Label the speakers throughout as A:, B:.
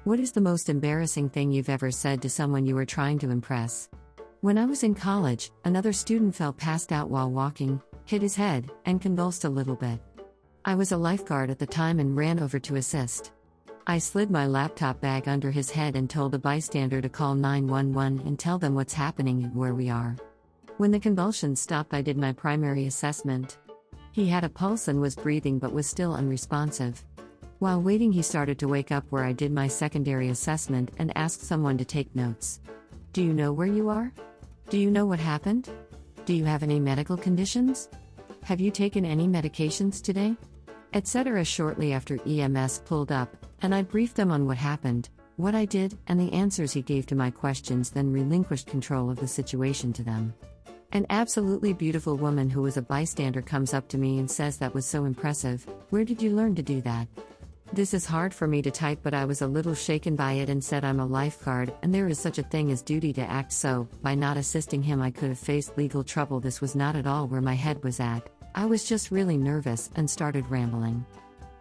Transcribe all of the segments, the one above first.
A: What is the most embarrassing thing you've ever said to someone you were trying to impress? When I was in college, another student fell passed out while walking, hit his head, and convulsed a little bit. I was a lifeguard at the time and ran over to assist. I slid my laptop bag under his head and told a bystander to call 911 and tell them what's happening and where we are. When the convulsions stopped, I did my primary assessment. He had a pulse and was breathing but was still unresponsive. While waiting, he started to wake up, where I did my secondary assessment and asked someone to take notes. Do you know where you are? Do you know what happened? Do you have any medical conditions? Have you taken any medications today? Etc. Shortly after, EMS pulled up, and I briefed them on what happened, what I did, and the answers he gave to my questions, then relinquished control of the situation to them. An absolutely beautiful woman who was a bystander comes up to me and says, "That was so impressive. Where did you learn to do that?" This is hard for me to type, but I was a little shaken by it and said, "I'm a lifeguard, and there is such a thing as duty to act, so, by not assisting him, I could have faced legal trouble." This was not at all where my head was at. I was just really nervous and started rambling.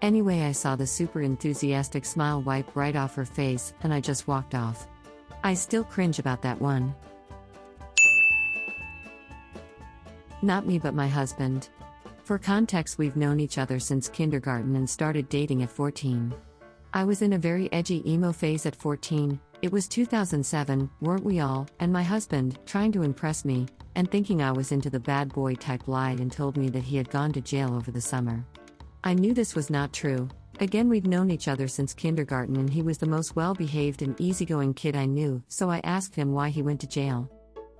A: Anyway, I saw the super enthusiastic smile wipe right off her face, and I just walked off. I still cringe about that one. Not me, but my husband. For context, we've known each other since kindergarten and started dating at 14. I was in a very edgy emo phase at 14. It was 2007, weren't we all? And my husband, trying to impress me, and thinking I was into the bad boy type, lied and told me that he had gone to jail over the summer. I knew this was not true. Again, we'd known each other since kindergarten and he was the most well-behaved and easygoing kid I knew, so I asked him why he went to jail.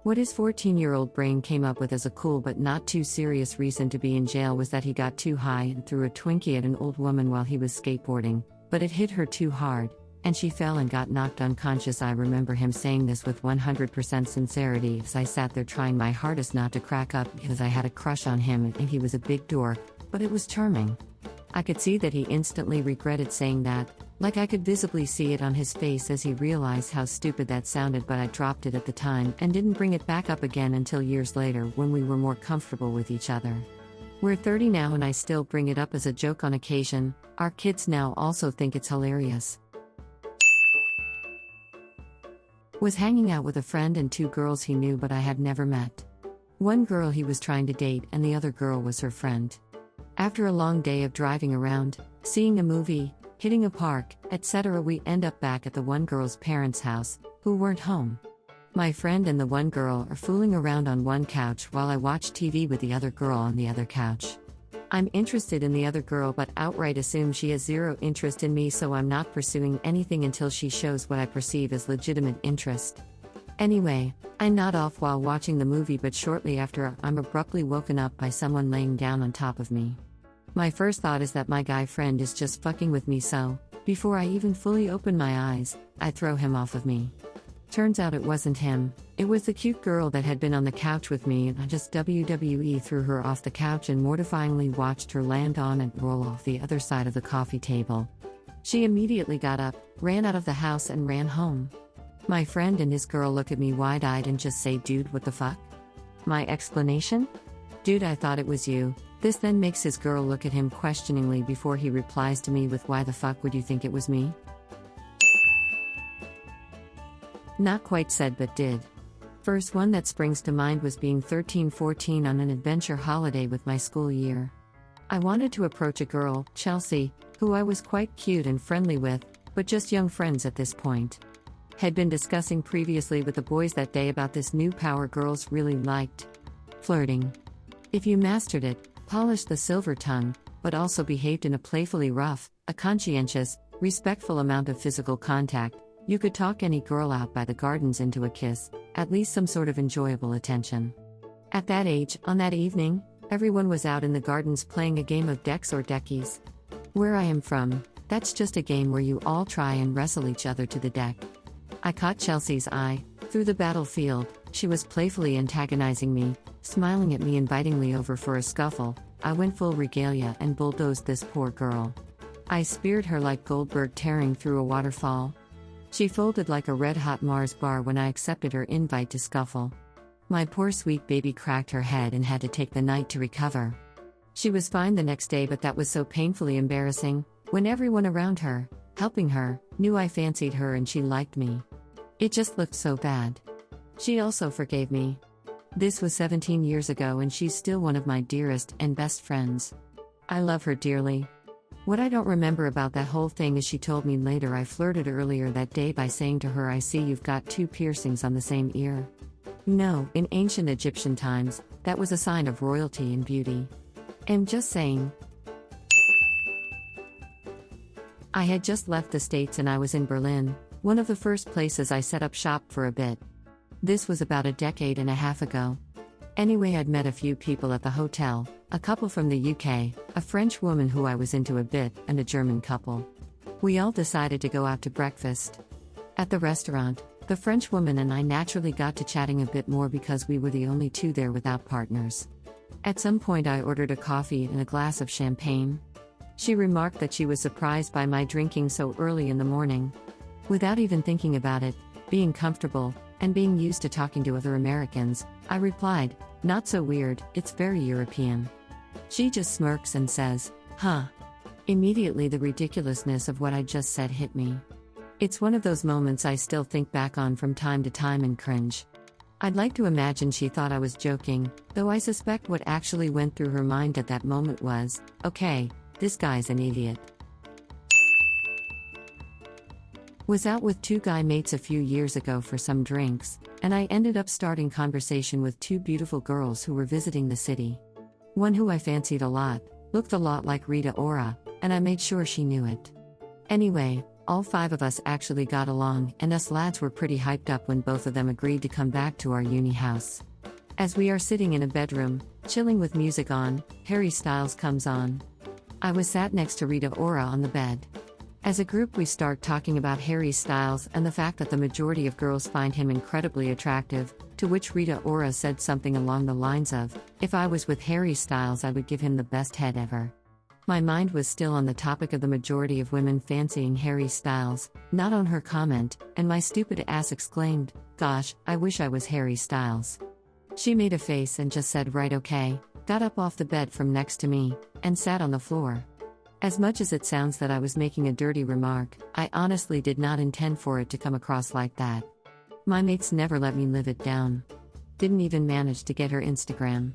A: What his 14-year-old brain came up with as a cool but not too serious reason to be in jail was that he got too high and threw a Twinkie at an old woman while he was skateboarding, but it hit her too hard, and she fell and got knocked unconscious. I remember him saying this with 100% sincerity as I sat there trying my hardest not to crack up because I had a crush on him and he was a big dork, but it was charming. I could see that he instantly regretted saying that, like I could visibly see it on his face as he realized how stupid that sounded, but I dropped it at the time and didn't bring it back up again until years later when we were more comfortable with each other. We're 30 now and I still bring it up as a joke on occasion. Our kids now also think it's hilarious. Was hanging out with a friend and two girls he knew but I had never met. One girl he was trying to date and the other girl was her friend. After a long day of driving around, seeing a movie, hitting a park, etc., we end up back at the one girl's parents' house, who weren't home. My friend and the one girl are fooling around on one couch while I watch TV with the other girl on the other couch. I'm interested in the other girl but outright assume she has zero interest in me, so I'm not pursuing anything until she shows what I perceive as legitimate interest. Anyway, I nod off while watching the movie, but shortly after, I'm abruptly woken up by someone laying down on top of me. My first thought is that my guy friend is just fucking with me, so, before I even fully open my eyes, I throw him off of me. Turns out it wasn't him, it was the cute girl that had been on the couch with me, and I just WWE threw her off the couch and mortifyingly watched her land on and roll off the other side of the coffee table. She immediately got up, ran out of the house and ran home. My friend and his girl look at me wide-eyed and just say, "Dude, what the fuck?" My explanation? "Dude, I thought it was you." This then makes his girl look at him questioningly before he replies to me with, "Why the fuck would you think it was me?" Not quite said but did. First one that springs to mind was being 13-14 on an adventure holiday with my school year. I wanted to approach a girl, Chelsea, who I was quite cute and friendly with, but just young friends at this point. Had been discussing previously with the boys that day about this new power girls really liked. Flirting. If you mastered it, polished the silver tongue, but also behaved in a playfully rough, a conscientious, respectful amount of physical contact, you could talk any girl out by the gardens into a kiss, at least some sort of enjoyable attention. At that age, on that evening, everyone was out in the gardens playing a game of decks or deckies. Where I am from, that's just a game where you all try and wrestle each other to the deck. I caught Chelsea's eye. Through the battlefield, she was playfully antagonizing me, smiling at me invitingly over for a scuffle. I went full regalia and bulldozed this poor girl. I speared her like Goldberg tearing through a waterfall. She folded like a red-hot Mars bar when I accepted her invite to scuffle. My poor sweet baby cracked her head and had to take the night to recover. She was fine the next day, but that was so painfully embarrassing. When everyone around her, helping her, knew I fancied her and she liked me. It just looked so bad. She also forgave me. This was 17 years ago and she's still one of my dearest and best friends. I love her dearly. What I don't remember about that whole thing is she told me later I flirted earlier that day by saying to her, "I see you've got 2 piercings on the same ear." No, in ancient Egyptian times, that was a sign of royalty and beauty. I'm just saying. I had just left the States and I was in Berlin, one of the first places I set up shop for a bit. This was about a decade and a half ago. Anyway, I'd met a few people at the hotel, a couple from the UK, a French woman who I was into a bit, and a German couple. We all decided to go out to breakfast. At the restaurant, the French woman and I naturally got to chatting a bit more because we were the only two there without partners. At some point I ordered a coffee and a glass of champagne. She remarked that she was surprised by my drinking so early in the morning. Without even thinking about it, being comfortable, and being used to talking to other Americans, I replied, "Not so weird, it's very European." She just smirks and says, "Huh." Immediately the ridiculousness of what I just said hit me. It's one of those moments I still think back on from time to time and cringe. I'd like to imagine she thought I was joking, though I suspect what actually went through her mind at that moment was, "Okay, this guy's an idiot." Was out with 2 guy mates a few years ago for some drinks, and I ended up starting conversation with 2 beautiful girls who were visiting the city. One who I fancied a lot, looked a lot like Rita Ora, and I made sure she knew it. Anyway, all 5 of us actually got along, and us lads were pretty hyped up when both of them agreed to come back to our uni house. As we are sitting in a bedroom, chilling with music on, Harry Styles comes on. I was sat next to Rita Ora on the bed. As a group we start talking about Harry Styles and the fact that the majority of girls find him incredibly attractive, to which Rita Ora said something along the lines of, "If I was with Harry Styles I would give him the best head ever." My mind was still on the topic of the majority of women fancying Harry Styles, not on her comment, and my stupid ass exclaimed, "Gosh, I wish I was Harry Styles." She made a face and just said right okay, got up off the bed from next to me, and sat on the floor. As much as it sounds that I was making a dirty remark, I honestly did not intend for it to come across like that. My mates never let me live it down. Didn't even manage to get her Instagram.